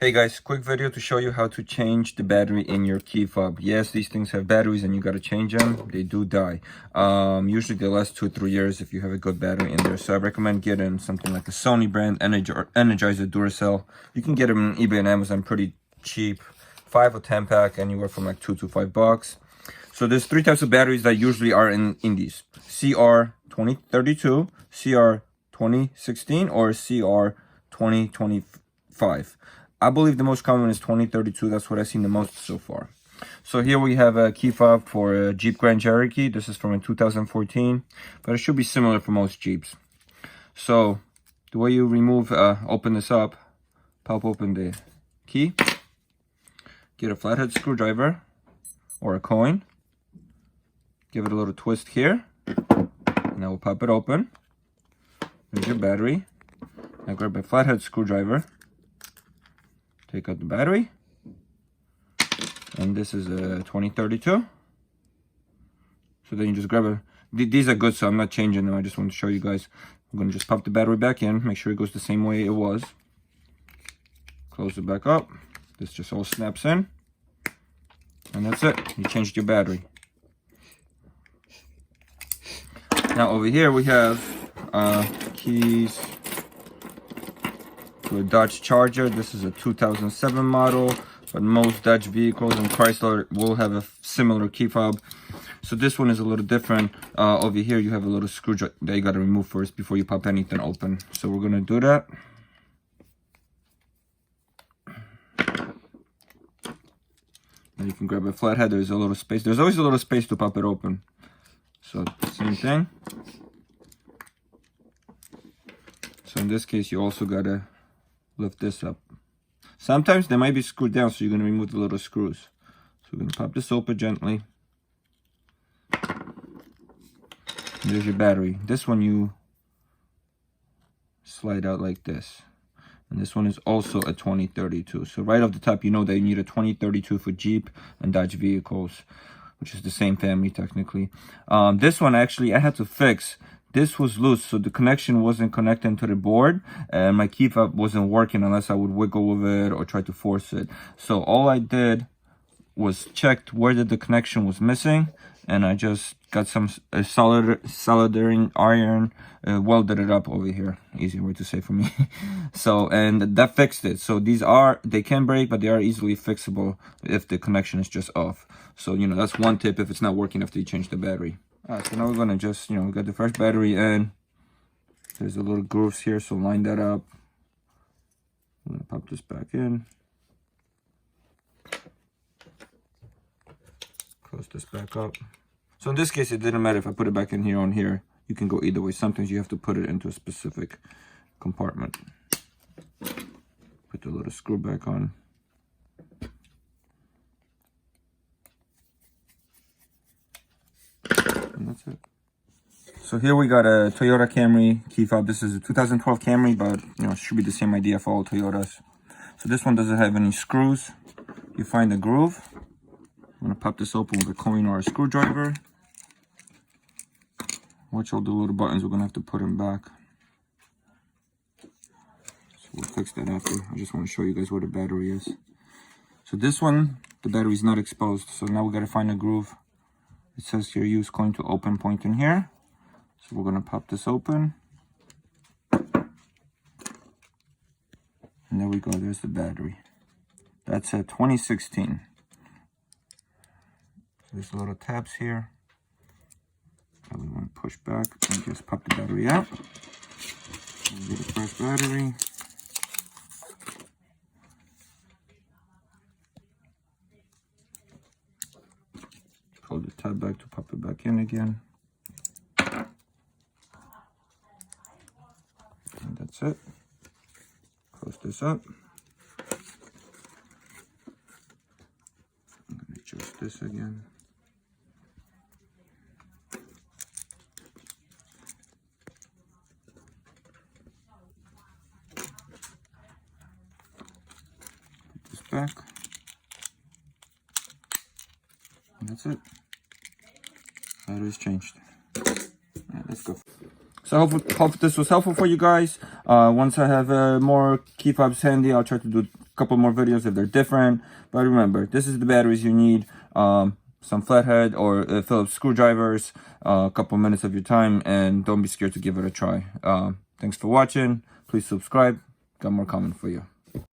Hey guys, quick video to show you how to change the battery in your key fob. Yes, these things have batteries and you gotta change them. They do die. Usually they last 2 or 3 years if you have a good battery in there. So I recommend getting something like a Sony brand Energizer Duracell. You can get them on eBay and Amazon pretty cheap. 5 or 10 pack, anywhere from like $2 to $5. So there's 3 types of batteries that usually are in these: CR 2032, CR 2016, or CR 2025. I believe the most common is 2032. That's what I've seen the most so far. So here we have a key fob for a Jeep Grand Cherokee. This is from a 2014, but it should be similar for most Jeeps. So the way you remove, open this up, pop open the key, get a flathead screwdriver or a coin, give it a little twist here, and I will pop it open. There's your battery. Now grab a flathead screwdriver, take out the battery, and this is a 2032. So then you just grab a, these are good, so I'm not changing them. I just want to show you guys. I'm going to just pop the battery back in, make sure it goes the same way it was. Close it back up. This just all snaps in, and that's it. You changed your battery. Now over here we have keys to a Dodge Charger. This is a 2007 model, but most Dodge vehicles and Chrysler will have a similar key fob. So this one is a little different. Over here you have a little screw that you got to remove first before you pop anything open. So we're gonna do that. And you can grab a flathead. There's a little space. There's always a little space to pop it open. So same thing. So in this case you also gotta lift this up. Sometimes they might be screwed down, so you're going to remove the little screws. So we're going to pop this open gently. And there's your battery. This one you slide out like this. And this one is also a 2032. So right off the top, you know that you need a 2032 for Jeep and Dodge vehicles, which is the same family technically. This one actually I had to fix. This was loose, so the connection wasn't connecting to the board, and my key fob wasn't working unless I would wiggle with it or try to force it. So all I did was checked where the connection was missing, and I just got some soldering iron, welded it up over here. Easy way to say for me. So, and that fixed it. So they can break, but they are easily fixable if the connection is just off. So, you know, that's one tip if it's not working after you change the battery. Alright, so now we're gonna just, we got the fresh battery in. There's a little grooves here, so line that up. I'm gonna pop this back in. Close this back up. So in this case, it didn't matter if I put it back in here or on here. You can go either way. Sometimes you have to put it into a specific compartment. Put the little screw back on. And that's it. So here we got a Toyota Camry key fob. This is a 2012 Camry, but it should be the same idea for all Toyotas. So this one doesn't have any screws. You find the groove. I'm gonna pop this open with a coin or a screwdriver. Watch all the little buttons. We're gonna have to put them back. So we'll fix that after. I just want to show you guys where the battery is. So this one, the battery is not exposed. So now we gotta find a groove. It says here, use coin to open, point in here. So we're gonna pop this open. And there we go, there's the battery. That's a 2016. So there's little tabs here. Now we wanna push back and just pop the battery out. And get a fresh battery. Pull the tab back to pop it back in again. And that's it. Close this up. I'm going to adjust this again. Put this back. And that's it. Battery's changed. Alright, let's go. So hope this was helpful for you guys. Once I have more key fobs handy, I'll try to do couple more videos if they're different. But remember, this is the batteries you need. Some flathead or Phillips screwdrivers, a couple minutes of your time, and don't be scared to give it a try. Thanks for watching. Please subscribe. Got more coming for you.